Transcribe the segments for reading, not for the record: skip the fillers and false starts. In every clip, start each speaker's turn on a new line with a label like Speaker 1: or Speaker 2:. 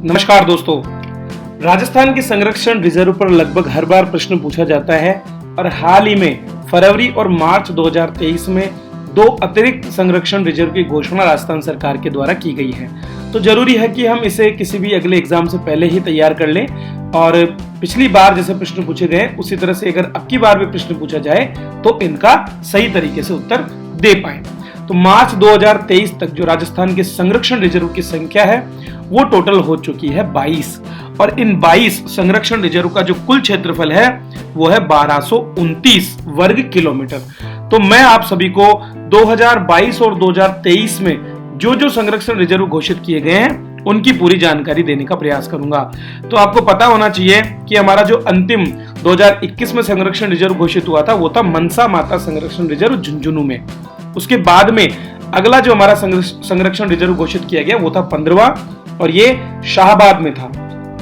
Speaker 1: नमस्कार दोस्तों, राजस्थान के संरक्षण रिजर्व पर लगभग हर बार प्रश्न पूछा जाता है और हाल ही में फरवरी और मार्च 2023 में 2 अतिरिक्त संरक्षण रिजर्व की घोषणा राजस्थान सरकार के द्वारा की गई है। तो जरूरी है कि हम इसे किसी भी अगले एग्जाम से पहले ही तैयार कर लें और पिछली बार जैसे प्रश्न पूछे गए उसी तरह से अगर अब की बार भी प्रश्न पूछा जाए तो इनका सही तरीके से उत्तर दे पाए। तो मार्च 2023 तक जो राजस्थान के संरक्षण रिजर्व की संख्या है वो टोटल हो चुकी है 22 और इन 22 संरक्षण रिजर्व का जो कुल क्षेत्रफल है वो है 1229 वर्ग किलोमीटर। तो मैं आप सभी को 2022 और 2023 में जो संरक्षण रिजर्व घोषित किए गए हैं उनकी पूरी जानकारी देने का प्रयास करूंगा। तो आपको पता होना चाहिए कि हमारा जो अंतिम 2021 में संरक्षण रिजर्व घोषित हुआ था वो था मनसा माता संरक्षण रिजर्व झुंझुनू में। उसके बाद में अगला जो हमारा संरक्षण रिजर्व घोषित किया गया वो था 15वां और ये शाहबाद में था।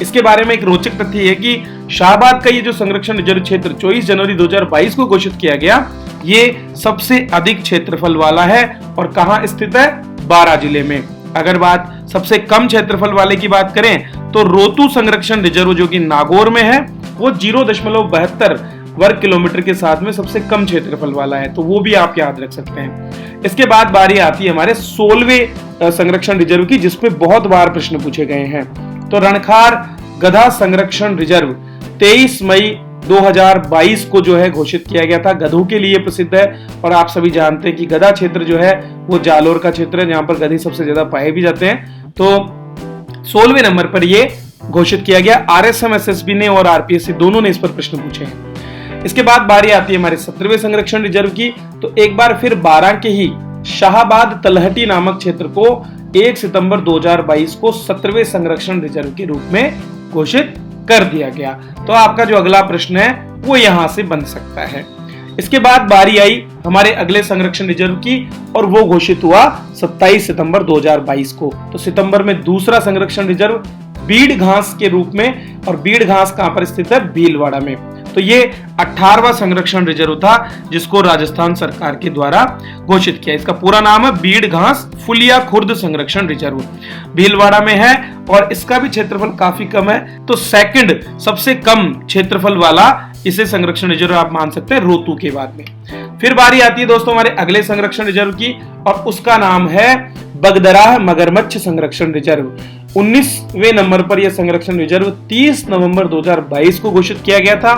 Speaker 1: इसके बारे में एक रोचक तथ्य है कि शाहबाद का ये जो संरक्षण रिजर्व क्षेत्र 24 जनवरी 2022 को घोषित किया गया ये सबसे अधिक क्षेत्रफल वाला है और कहां स्थित है, बारां जिले में। अगर बात सबसे कम क्षेत्रफल वाले की बात करें तो रोतू संरक्षण रिजर्व जो कि नागौर में है वो 0.72 वर्ग किलोमीटर के साथ में सबसे कम क्षेत्रफल वाला है, तो वो भी आप याद रख सकते हैं। इसके बाद बारी आती है हमारे 16वें संरक्षण रिजर्व की, जिसपे बहुत बार प्रश्न पूछे गए हैं। तो रणखार गधा संरक्षण रिजर्व 23 मई 2022 को जो है घोषित किया गया था। गधों के लिए प्रसिद्ध है और आप सभी जानते हैं कि गधा क्षेत्र जो है वो जालोर का क्षेत्र है जहां पर गधे सबसे ज्यादा पाए भी जाते हैं। तो 16वें नंबर पर ये घोषित किया गया। RSM SSB ने और RPSC दोनों ने इस पर प्रश्न पूछे हैं। इसके बाद बारी आती है हमारे 17वें संरक्षण रिजर्व की। तो एक बार फिर बारां के ही शाहबाद तलहटी नामक क्षेत्र को 1 सितंबर 2022 को 17वें संरक्षण रिजर्व के रूप में घोषित कर दिया गया। तो आपका जो अगला प्रश्न है वो यहां से बन सकता है। इसके बाद बारी आई हमारे अगले संरक्षण रिजर्व की और वो घोषित हुआ 27 सितंबर 2022 को। तो सितंबर में दूसरा संरक्षण रिजर्व बीड़ घास के रूप में, और बीड़ घास कहां पर स्थित है, भीलवाड़ा में। तो ये 18वां संरक्षण रिजर्व था जिसको राजस्थान सरकार के द्वारा घोषित किया। इसका पूरा नाम है बीड़ घास फुलिया खुर्द संरक्षण रिजर्व, भीलवाड़ा में है और इसका भी क्षेत्रफल काफी कम है। तो सेकंड सबसे कम क्षेत्रफल वाला इसे संरक्षण रिजर्व आप मान सकते हैं रोतू के बाद में। फिर बारी आती है दोस्तों हमारे अगले संरक्षण रिजर्व की और उसका नाम है बगदराह मगरमच्छ संरक्षण रिजर्व। 19वें नंबर पर यह संरक्षण रिजर्व 30 नवंबर 2022 को घोषित किया गया था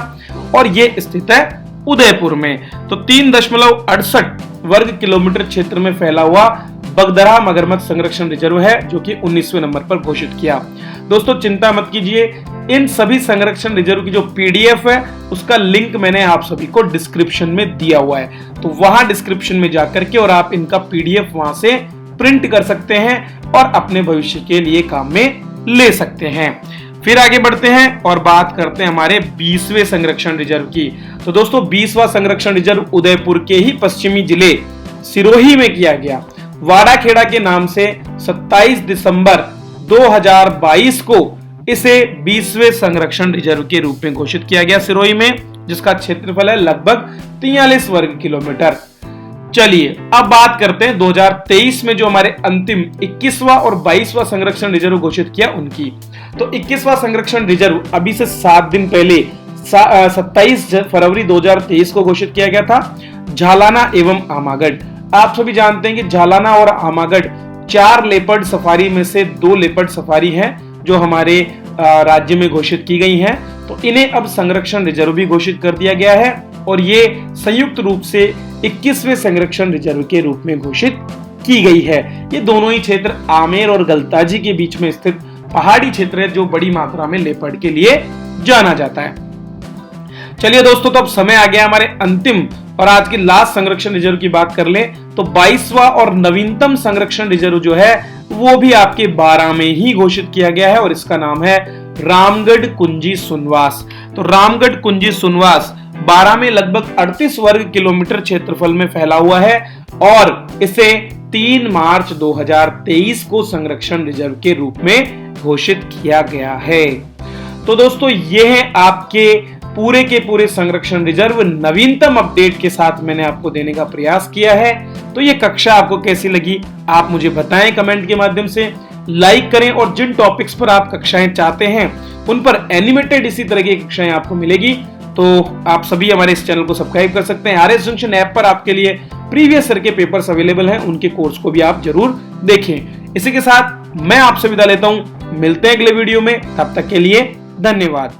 Speaker 1: और यह स्थित है उदयपुर में। तो 3.68 वर्ग किलोमीटर क्षेत्र में फैला हुआ बगदराह मगरमच्छ संरक्षण रिजर्व है जो कि 19वें नंबर पर घोषित किया। दोस्तों चिंता मत कीजिए, इन सभी संरक्षण रिजर्व की जो PDF है उसका लिंक मैंने आप सभी को डिस्क्रिप्शन में दिया हुआ है, तो वहां डिस्क्रिप्शन में जाकर के और आप इनका PDF वहां से प्रिंट कर सकते हैं और अपने भविष्य के लिए काम में ले सकते हैं। फिर आगे बढ़ते हैं और बात करते हैं हमारे 20वें संरक्षण रिजर्व की। तो दोस्तों 20वां संरक्षण रिजर्व उदयपुर के ही पश्चिमी जिले सिरोही में किया गया। वाड़ाखेड़ा के नाम से 27 दिसंबर 2022 को इसे 20वें संरक्षण रिजर्व के रूप में घोषित किया गया सिरोही में, जिसका क्षेत्रफल है लगभग 43 वर्ग किलोमीटर। चलिए अब बात करते हैं 2023 में जो हमारे अंतिम 21वां और 22वां संरक्षण रिजर्व घोषित किया उनकी। तो 21वां संरक्षण रिजर्व अभी से 7 दिन पहले 27 फरवरी 2023 को घोषित किया गया था। झालाना एवं आमागढ़, आप सभी जानते हैं कि झालाना और आमागढ़ 4 लेपर्ड सफारी में से 2 लेपर्ड सफारी हैं जो हमारे राज्य में घोषित की गई हैं। तो इन्हें अब संरक्षण रिजर्व भी घोषित कर दिया गया है और ये संयुक्त रूप से 21वें संरक्षण रिजर्व के रूप में घोषित की गई है। ये दोनों ही क्षेत्र आमेर और गलताजी के बीच में स्थित पहाड़ी क्षेत्र है जो बड़ी मात्रा में लेपर्ड के लिए जाना जाता है। चलिए दोस्तों, तो अब समय आ गया हमारे अंतिम और आज के लास्ट संरक्षण रिजर्व की बात कर लें। तो 22वां और नवीनतम संरक्षण रिजर्व जो है वो भी आपके बारां में ही घोषित किया गया है और इसका नाम है रामगढ़ कुंजी सुनवास। तो रामगढ़ कुंजी सुनवास बारां में लगभग 38 वर्ग किलोमीटर क्षेत्रफल में फैला हुआ है और इसे 3 मार्च 2023 को संरक्षण रिजर्व के रूप में घोषित किया गया है। तो दोस्तों ये है आपके पूरे के पूरे संरक्षण रिजर्व नवीनतम अपडेट के साथ मैंने आपको देने का प्रयास किया है। तो ये कक्षा आपको कैसी लगी आप मुझे बताएं कमेंट के माध्यम से। लाइक करें और जिन टॉपिक्स पर आप कक्षाएं चाहते हैं उन पर एनिमेटेड इसी तरह की कक्षाएं आपको मिलेगी। तो आप सभी हमारे इस चैनल को सब्सक्राइब कर सकते हैं। आरएस जंक्शन ऐप पर आपके लिए प्रीवियस ईयर के पेपर्स अवेलेबल हैं, उनके कोर्स को भी आप जरूर देखें। इसी के साथ मैं आपसे विदा लेता हूं, मिलते हैं अगले वीडियो में, तब तक के लिए धन्यवाद।